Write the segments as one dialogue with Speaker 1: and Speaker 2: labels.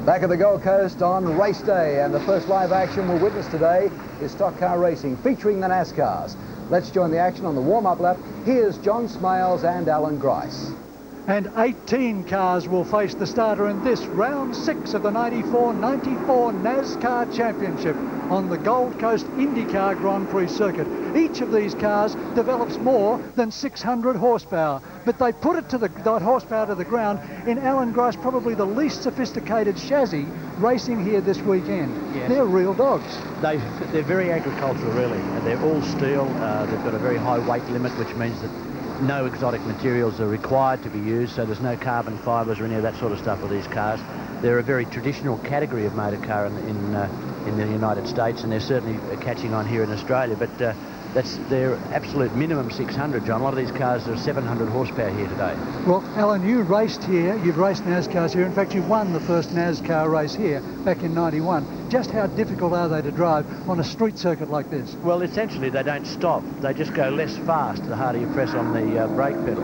Speaker 1: Back at the Gold Coast on race day, and the first live action we'll witness today is stock car racing featuring the Nascars. Let's join the action on the warm-up lap. Here's John Smales and Alan Grice.
Speaker 2: And 18 cars will face the starter in this round 6 of the 94-94 NASCAR Championship on the Gold Coast IndyCar Grand Prix circuit. Each of these cars develops more than 600 horsepower, but they put it to that horsepower to the ground in Alan Grice, probably the least sophisticated chassis racing here this weekend. Yes. They're real dogs.
Speaker 3: They're very agricultural, really. They're all steel. They've got a very high weight limit, which means that no exotic materials are required to be used, so there's no carbon fibres or any of that sort of stuff with these cars. They're a very traditional category of motor car in the United States, and they're certainly catching on here in Australia, but that's their absolute minimum 600, John. A lot of these cars are 700 horsepower here today.
Speaker 2: Well, Alan, you raced here, you've raced NASCARs here. In fact, you won the first NASCAR race here back in '91. Just how difficult are they to drive on a street circuit like this?
Speaker 3: Well, essentially they don't stop. They just go less fast the harder you press on the brake pedal.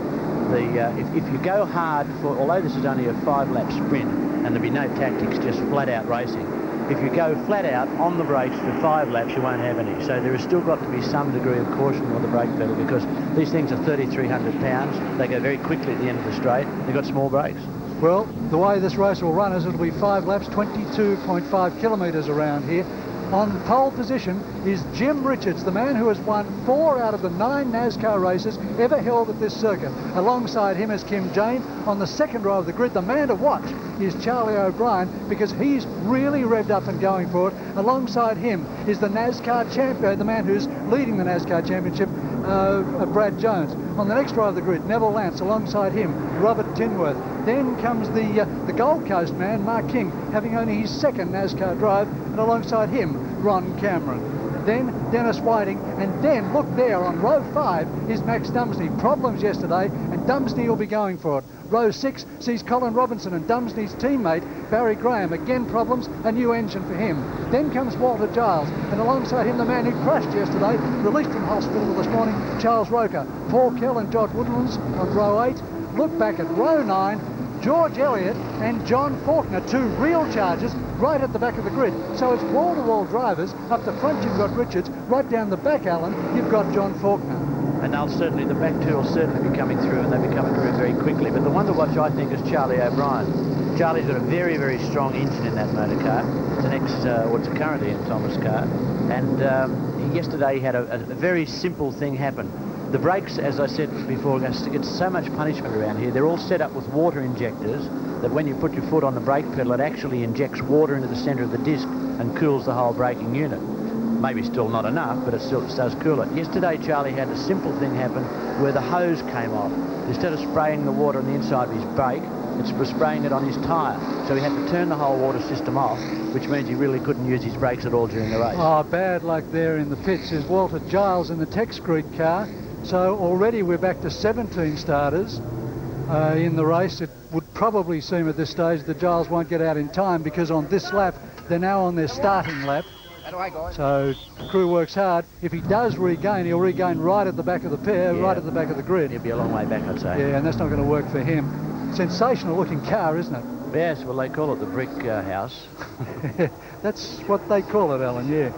Speaker 3: If you go hard, although this is only a 5-lap sprint and there'll be no tactics, just flat-out racing, if you go flat out on the brakes for 5 laps, you won't have any. So there has still got to be some degree of caution on the brake pedal, because these things are 3,300 pounds. They go very quickly at the end of the straight. They've got small brakes.
Speaker 2: Well, the way this race will run is it'll be 5 laps, 22.5 kilometres around here. On pole position is Jim Richards, the man who has won 4 out of the 9 NASCAR races ever held at this circuit. Alongside him is Kim Jane. On the second row of the grid, the man to watch is Charlie O'Brien, because he's really revved up and going for it. Alongside him is the NASCAR champion, the man who's leading the NASCAR championship, Brad Jones. On the next row of the grid, Neville Lance. Alongside him, Robert Tinworth. Then comes the Gold Coast man, Mark King, having only his second NASCAR drive, and alongside him, Ron Cameron. Then Dennis Whiting, and then look there on row 5 is Max Dumsney. Problems yesterday, and Dumsney will be going for it. Row 6 sees Colin Robinson and Dumsney's teammate Barry Graham. Again problems, a new engine for him. Then comes Walter Giles, and alongside him the man who crashed yesterday, released from hospital this morning, Charles Roker. Paul Kell and George Woodlands on row 8. Look back at row 9, George Elliott and John Faulkner, 2 real chargers right at the back of the grid. So it's wall-to-wall drivers. Up the front you've got Richards, right down the back, Alan, you've got John Faulkner.
Speaker 3: And the back 2 will certainly be coming through, and they'll be coming through very quickly. But the one to watch, I think, is Charlie O'Brien. Charlie's got a very, very strong engine in that motor car. It's currently in Thomas' car. And yesterday he had a very simple thing happen. The brakes, as I said before, get so much punishment around here. They're all set up with water injectors that when you put your foot on the brake pedal, it actually injects water into the centre of the disc and cools the whole braking unit. Maybe still not enough, but it still does cool it. Yesterday, Charlie had a simple thing happen where the hose came off. Instead of spraying the water on the inside of his brake, it was spraying it on his tyre. So he had to turn the whole water system off, which means he really couldn't use his brakes at all during the race.
Speaker 2: Oh, bad luck there in the pits is Walter Giles in the Tex Creek car. So already we're back to 17 starters in the race. It would probably seem at this stage that Giles won't get out in time, because on this lap, they're now on their starting lap. So the crew works hard. If he does regain, he'll regain right at the back of the pair, right at the back of the grid.
Speaker 3: He'll be a long way back, I'd say.
Speaker 2: Yeah, and that's not going to work for him. Sensational looking car, isn't it?
Speaker 3: Yes, well, they call it the brick house.
Speaker 2: That's what they call it, Alan, yeah.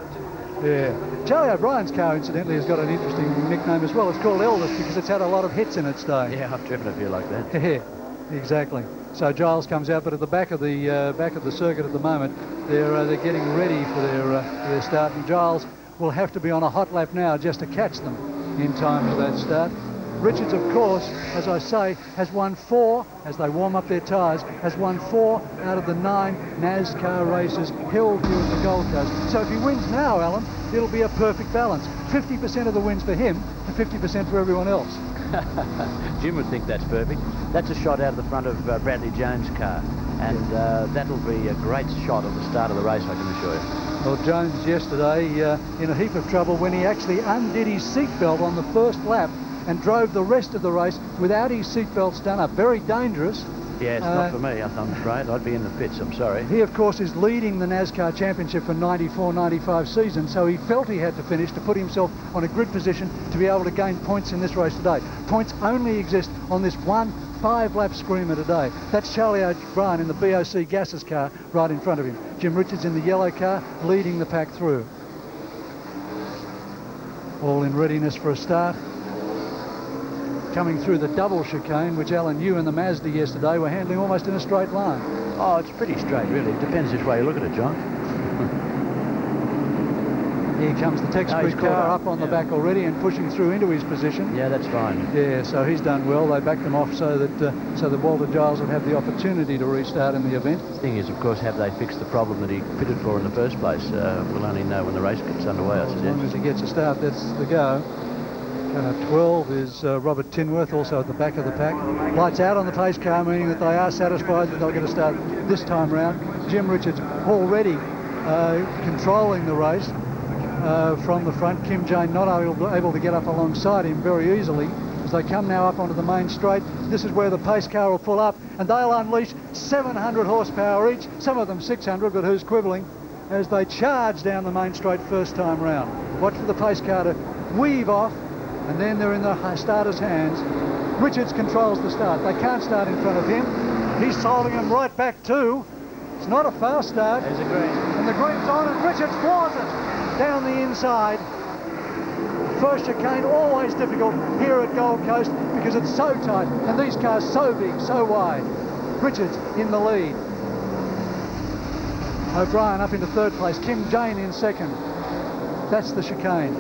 Speaker 2: Yeah. Charlie O'Brien's car, incidentally, has got an interesting nickname as well. It's called Elvis because it's had a lot of hits in its day.
Speaker 3: Yeah, I've driven a few like that.
Speaker 2: Yeah, exactly. So Giles comes out, but at the back of the circuit at the moment, they're getting ready for their start, and Giles will have to be on a hot lap now just to catch them in time for that start. Richards, of course, as I say, has won 4, as they warm up their tyres, has won 4 out of the 9 NASCAR races held here at the Gold Coast. So if he wins now, Alan, it'll be a perfect balance. 50% of the wins for him and 50% for everyone else.
Speaker 3: Jim would think that's perfect. That's a shot out of the front of Bradley Jones' car, and that'll be a great shot at the start of the race, I can assure you.
Speaker 2: Well, Jones yesterday in a heap of trouble when he actually undid his seatbelt on the first lap and drove the rest of the race without his seatbelts done up. Very dangerous.
Speaker 3: Yeah, it's not for me, I'm afraid. I'd be in the pits, I'm sorry.
Speaker 2: He, of course, is leading the NASCAR Championship for 94-95 season, so he felt he had to finish to put himself on a grid position to be able to gain points in this race today. Points only exist on this one 5-lap screamer today. That's Charlie O'Brien in the BOC Gases car right in front of him. Jim Richards in the yellow car leading the pack through. All in readiness for a start. Coming through the double chicane, which Alan, you and the Mazda yesterday were handling almost in a straight line.
Speaker 3: Oh, it's pretty straight, really. It depends which way you look at it, John.
Speaker 2: Here comes the Tex Creek car up on the back already and pushing through into his position.
Speaker 3: Yeah, that's fine.
Speaker 2: Yeah, so he's done well. They backed him off so that Walter Giles would have the opportunity to restart in the event.
Speaker 3: The thing is, of course, have they fixed the problem that he pitted for in the first place? We'll only know when the race gets underway, I suggest.
Speaker 2: As long as he gets a start, that's the go. 12 is Robert Tinworth, also at the back of the pack. Lights out on the pace car, meaning that they are satisfied that they'll get a start this time round. Jim Richards already controlling the race from the front. Kim Jane not able to get up alongside him very easily. As they come now up onto the main straight, this is where the pace car will pull up, and they'll unleash 700 horsepower each, some of them 600, but who's quibbling, as they charge down the main straight first time round. Watch for the pace car to weave off, and then they're in the starter's hands. Richards controls the start. They can't start in front of him. He's holding them right back too. It's not a fast start.
Speaker 3: There's a green.
Speaker 2: And the green's on, and Richards floors it down the inside. First chicane, always difficult here at Gold Coast because it's so tight and these cars so big, so wide. Richards in the lead. O'Brien up into third place. Kim Jane in second. That's the chicane.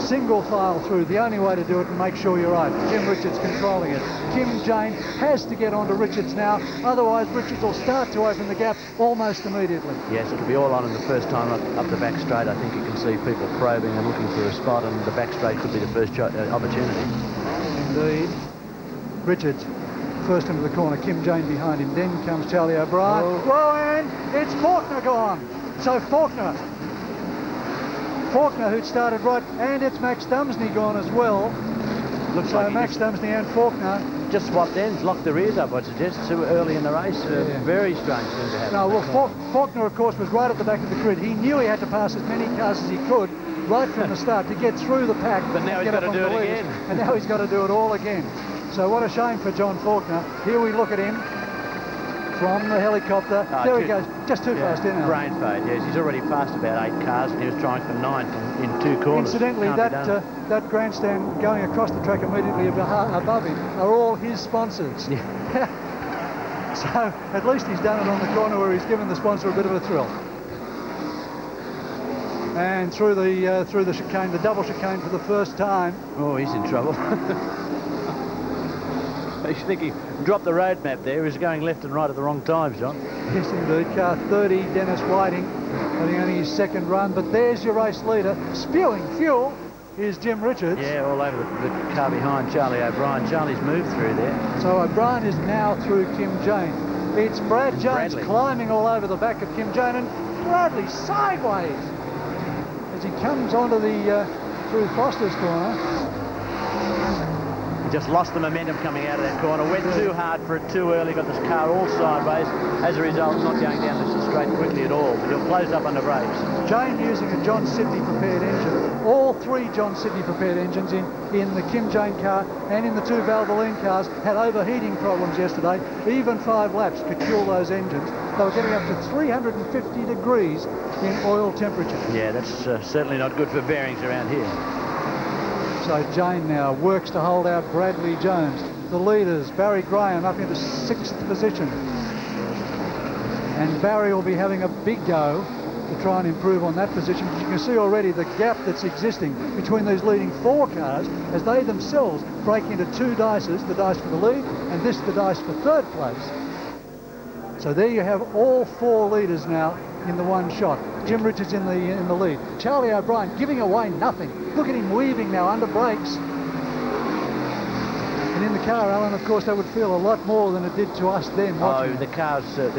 Speaker 2: Single file through, the only way to do it, and make sure you're right. Jim Richards controlling it. Kim Jane has to get onto Richards now, otherwise Richards will start to open the gap almost immediately.
Speaker 3: Yes, it'll be all on in the first time up the back straight. I think you can see people probing and looking for a spot, and the back straight could be the first opportunity.
Speaker 2: Indeed. Richards first into the corner, Kim Jane behind him, then comes Charlie O'Brien. Whoa, and it's Faulkner gone. So Faulkner, who'd started right, and it's Max Dumsney gone as well.
Speaker 3: Looks
Speaker 2: so
Speaker 3: like
Speaker 2: Max Dumsney and Faulkner
Speaker 3: just swapped ends, locked the rears up, I suggest, too early in the race. Very strange thing to happen.
Speaker 2: No, well, Faulkner, of course, was right at the back of the grid. He knew he had to pass as many cars as he could right from the start to get through the pack.
Speaker 3: But now he's got to do it again.
Speaker 2: And now he's got to do it all again. So what a shame for John Faulkner. Here we look at him from the helicopter. There he goes, just too fast in.
Speaker 3: Brain fade, yes. He's already passed about 8 cars and he was trying for 9 in 2 corners.
Speaker 2: Incidentally, that grandstand going across the track immediately above him are all his sponsors.
Speaker 3: Yeah.
Speaker 2: So at least he's done it on the corner where he's given the sponsor a bit of a thrill. And through the chicane, the double chicane for the first time.
Speaker 3: Oh, he's in trouble. I think he dropped the road map there. He was going left and right at the wrong times, John.
Speaker 2: Yes, indeed. Car 30, Dennis Whiting, having only his second run. But there's your race leader. Spewing fuel is Jim Richards.
Speaker 3: Yeah, all over the car behind Charlie O'Brien. Charlie's moved through there.
Speaker 2: So O'Brien is now through Kim Jane. It's Brad Jones climbing all over the back of Kim Jane, and Bradley sideways as he comes onto the through Foster's corner.
Speaker 3: Just lost the momentum coming out of that corner. Went too hard for it too early. Got this car all sideways. As a result, not going down this straight quickly at all. But he'll close up under brakes.
Speaker 2: Jane using a John Sidney prepared engine. All 3 John Sidney prepared engines in the Kim Jane car and in the 2 Valvoline cars had overheating problems yesterday. Even 5 laps could kill those engines. They were getting up to 350 degrees in oil temperature.
Speaker 3: Yeah, that's certainly not good for bearings around here.
Speaker 2: So Jane now works to hold out Bradley Jones. The leaders, Barry Graham up into 6th position. And Barry will be having a big go to try and improve on that position. But you can see already the gap that's existing between these leading 4 cars as they themselves break into 2 dices, the dice for the lead and this the dice for 3rd place. So there you have all 4 leaders now in the one shot. Jim Richards in the lead. Charlie O'Brien giving away nothing. Look at him weaving now under brakes. And in the car, Alan, of course, that would feel a lot more than it did to us then.
Speaker 3: The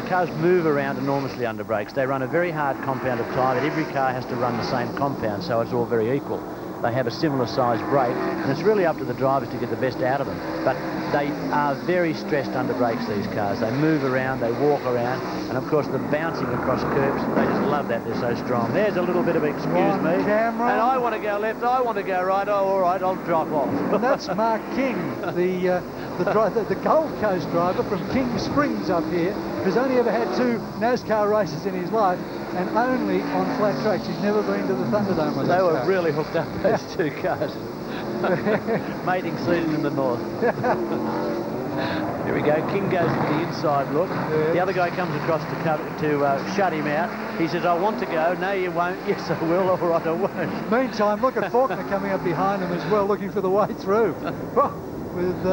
Speaker 3: cars move around enormously under brakes. They run a very hard compound of tyre. Every car has to run the same compound, so it's all very equal. They have a similar size brake, and it's really up to the drivers to get the best out of them. But they are very stressed under brakes, these cars. They move around, they walk around, and of course the bouncing across curbs, they just love that. They're so strong. There's a little bit of excuse me.
Speaker 2: Cameron.
Speaker 3: And I want to go left, I want to go right. Oh, all right, I'll drop off.
Speaker 2: And that's Mark King, the the Gold Coast driver from King Springs up here, who's only ever had 2 NASCAR races in his life, and only on flat tracks. He's never been to the Thunderdome with
Speaker 3: They
Speaker 2: this
Speaker 3: were
Speaker 2: car.
Speaker 3: really hooked up, those 2 cars. Mating season in the north. Here we go. King goes to the inside look. The other guy comes across to shut him out. He says, I want to go. No, you won't. Yes, I will. All right, I won't.
Speaker 2: Meantime, look at Faulkner coming up behind him as well, looking for the way through. with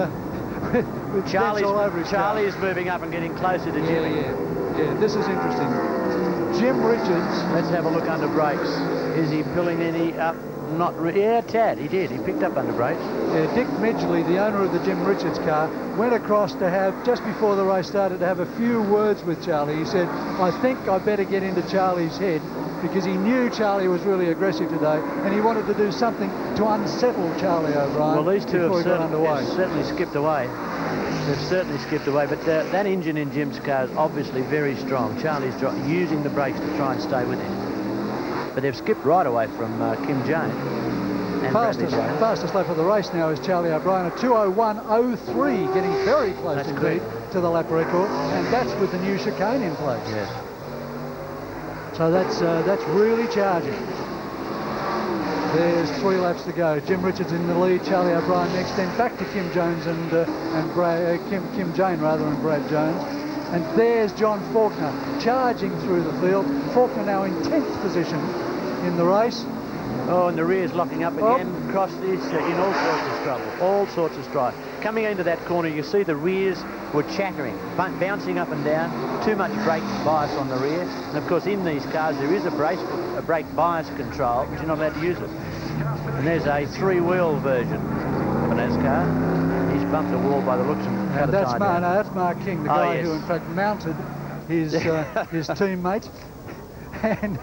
Speaker 2: dents all over his car.
Speaker 3: Charlie is moving up and getting closer to Jimmy.
Speaker 2: Yeah, this is interesting. Jim Richards.
Speaker 3: Let's have a look under brakes. Is he pulling any up? Not yeah, tad. He did. He picked up under brakes.
Speaker 2: Yeah, Dick Midgley, the owner of the Jim Richards car, went across to have, just before the race started, to have a few words with Charlie. He said, I think I better get into Charlie's head, because he knew Charlie was really aggressive today, and he wanted to do something to unsettle Charlie O'Brien.
Speaker 3: Well, these two have
Speaker 2: underway.
Speaker 3: certainly skipped away. They've certainly skipped away, but that engine in Jim's car is obviously very strong. Charlie's using the brakes to try and stay with him. But they've skipped right away from Kim Jane. And
Speaker 2: fastest lap of the race now is Charlie O'Brien at 2:01.03, getting very close indeed to the lap record, and that's with the new chicane in place.
Speaker 3: Yes.
Speaker 2: So that's really charging. There's 3 laps to go. Jim Richards in the lead, Charlie O'Brien next, then back to Kim Jones and Kim Jane rather than Brad Jones. And there's John Faulkner charging through the field. Faulkner now in 10th position in the race.
Speaker 3: Oh, and the rear's locking up again. Across this in all sorts of trouble. All sorts of strife. Coming into that corner, you see the rears were chattering, bouncing up and down. Too much brake bias on the rear. And of course, in these cars, there is a brake bias control, but you're not allowed to use it. And there's a 3-wheel version of a NASCAR. He's bumped the wall by the looks of him.
Speaker 2: That's Mark King, the guy who in fact mounted his his teammate, and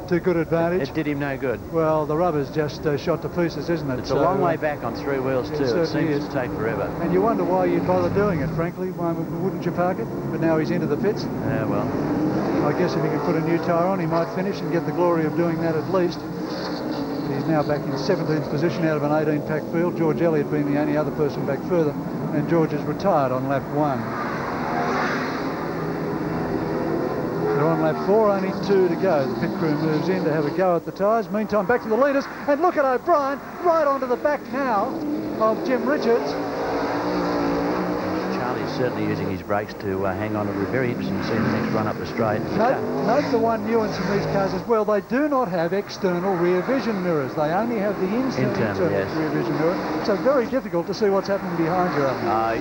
Speaker 2: to good advantage.
Speaker 3: It did him no good.
Speaker 2: Well, the rubber's just shot to pieces, isn't it?
Speaker 3: It's a long way back on 3 wheels too. It seems to take forever.
Speaker 2: And you wonder why you'd bother doing it, frankly. Why wouldn't you park it? But now he's into the pits.
Speaker 3: Yeah, well.
Speaker 2: I guess if he could put a new tyre on, he might finish and get the glory of doing that at least. He's now back in 17th position out of an 18-pack field. George Elliott being the only other person back further, and George is retired on lap 1. So on lap 4, only 2 to go. The pit crew moves in to have a go at the tyres. Meantime, back to the leaders, and look at O'Brien right onto the back now of Jim Richards.
Speaker 3: Charlie's certainly using his brakes to hang on. It'll be very interesting to see the next run up the straight.
Speaker 2: Note the one nuance in these cars as well. They do not have external rear vision mirrors. They only have the internal rear vision mirror. So very difficult to see what's happening behind you.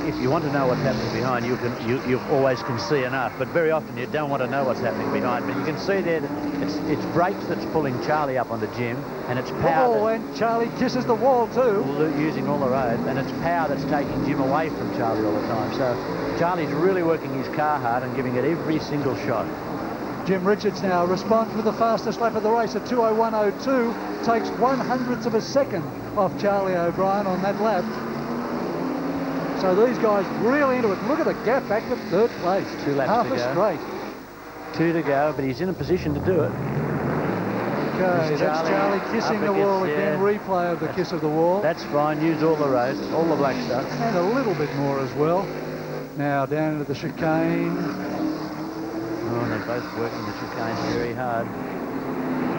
Speaker 3: If you want to know what's happening behind, you always can see enough. But very often you don't want to know what's happening behind. But you can see there that it's brakes that's pulling Charlie up onto Jim, and it's power.
Speaker 2: Oh, and Charlie kisses the wall too.
Speaker 3: Using all the road, and it's power that's taking Jim away from Charlie all the time. So Charlie's really working his car hard and giving it every single shot.
Speaker 2: Jim Richards now responds with the fastest lap of the race at 2:01.02. Takes 1/100th of a second off Charlie O'Brien on that lap. So these guys really into it. Look at the gap back to 3rd place.
Speaker 3: 2 laps
Speaker 2: half
Speaker 3: to
Speaker 2: a
Speaker 3: go.
Speaker 2: straight.
Speaker 3: 2 to go, but he's in a position to do it.
Speaker 2: Okay, that's Charlie kissing the wall again. Replay of the kiss of the wall.
Speaker 3: That's fine. Use all the road, all the black stuff.
Speaker 2: And a little bit more as well. Now down into the chicane.
Speaker 3: Oh, and they're both working the chicane very hard.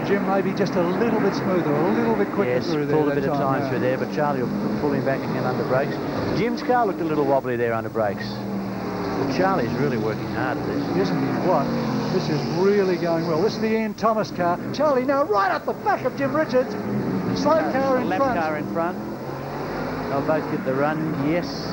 Speaker 2: Jim maybe just a little bit smoother, a little bit quicker through there.
Speaker 3: Pulled a bit of time through there, but Charlie will pull him back again under brakes. Jim's car looked a little wobbly there under brakes. But Charlie's really working hard at this.
Speaker 2: Isn't he what? This is really going well. This is the Ian Thomas car. Charlie now right up the back of Jim Richards. Slow car in front.
Speaker 3: Lap car in front. They'll both get the run, yes.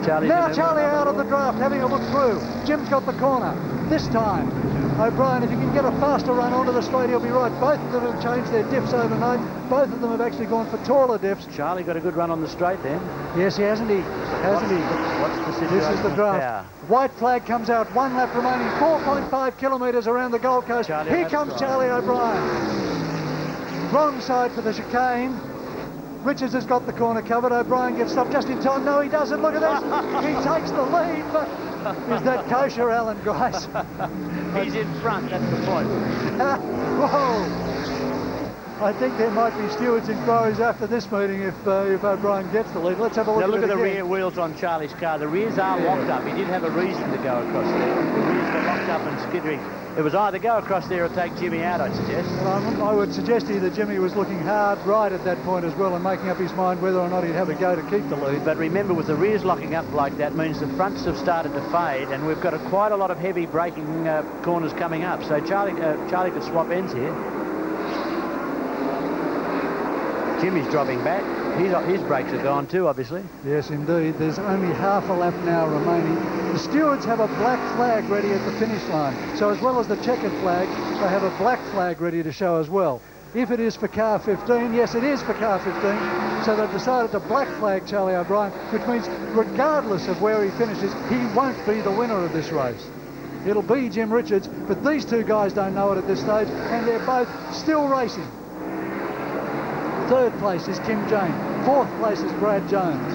Speaker 3: Charlie
Speaker 2: out of the draft, having a look through. Jim's got the corner. This time, O'Brien, if you can get a faster run onto the straight, he'll be right. Both of them have changed their diffs overnight. Both of them have actually gone for taller diffs.
Speaker 3: Charlie got a good run on the straight then.
Speaker 2: Yes, hasn't he? What's
Speaker 3: the situation?
Speaker 2: This is the draft. White flag comes out, 1 lap remaining, 4.5 kilometres around the Gold Coast. Here comes Charlie O'Brien. Wrong side for the chicane. Richards has got the corner covered. O'Brien gets stopped just in time. No, he doesn't. Look at this. He takes the lead, but is that kosher, Alan Grice?
Speaker 3: He's in front, that's the point.
Speaker 2: Whoa. I think there might be stewards' inquiries after this meeting if O'Brien gets the lead. Let's have a look
Speaker 3: Now
Speaker 2: at
Speaker 3: look
Speaker 2: it
Speaker 3: at the
Speaker 2: again.
Speaker 3: rear wheels on Charlie's car. The rears are locked up. He did have a reason to go across there. The rears were locked up and skittering. It was either go across there or take Jimmy out, I'd suggest.
Speaker 2: Well, I would suggest here that Jimmy was looking hard right at that point as well and making up his mind whether or not he'd have a go to keep the lead.
Speaker 3: But remember, with the rears locking up like that means the fronts have started to fade, and we've got quite a lot of heavy braking corners coming up. So Charlie could swap ends here. Jimmy's dropping back. His brakes are gone too, obviously.
Speaker 2: Yes, indeed. There's only half a lap now remaining. The stewards have a black flag ready at the finish line. So as well as the checkered flag, they have a black flag ready to show as well. If it is for car 15, yes, it is for car 15. So they've decided to black flag Charlie O'Brien, which means regardless of where he finishes, he won't be the winner of this race. It'll be Jim Richards, but these two guys don't know it at this stage, and they're both still racing. Third place is Kim Jane. Fourth place is Brad Jones.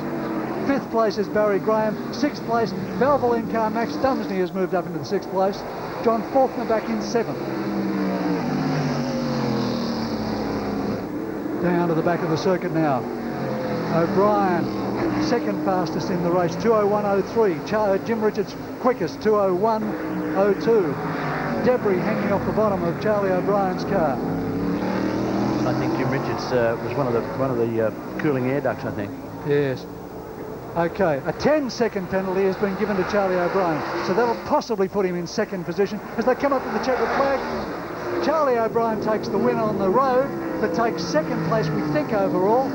Speaker 2: Fifth place is Barry Graham. Sixth place, Valvoline car Max Dumsney has moved up into the sixth place. John Faulkner back in seventh. Down to the back of the circuit now. O'Brien, second fastest in the race, 2:01.03. Jim Richards quickest, 2:01.02. Debris hanging off the bottom of Charlie O'Brien's car.
Speaker 3: I think Jim Richards was one of the cooling air ducts, I think.
Speaker 2: Yes. Okay, a 10-second penalty has been given to Charlie O'Brien, so that'll possibly put him in second position. As they come up to the checkered flag, Charlie O'Brien takes the win on the road, but takes second place, we think, overall.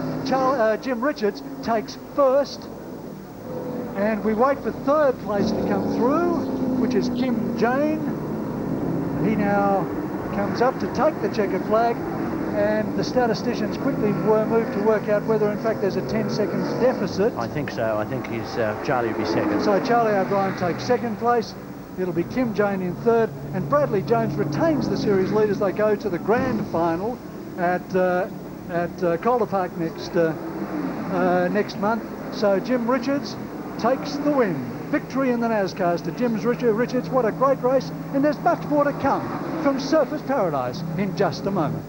Speaker 2: Jim Richards takes first, and we wait for third place to come through, which is Kim Jane. He now comes up to take the checkered flag, and the statisticians quickly were moved to work out whether in fact there's a 10 seconds deficit.
Speaker 3: I think so. I think Charlie will be second.
Speaker 2: So Charlie O'Brien takes second place. It'll be Kim Jane in third, and Bradley Jones retains the series lead as they go to the grand final at Calder Park next month. So Jim Richards takes the win. Victory in the Nascars to Jim Richards. What a great race, and there's much more to come from Surfers Paradise in just a moment.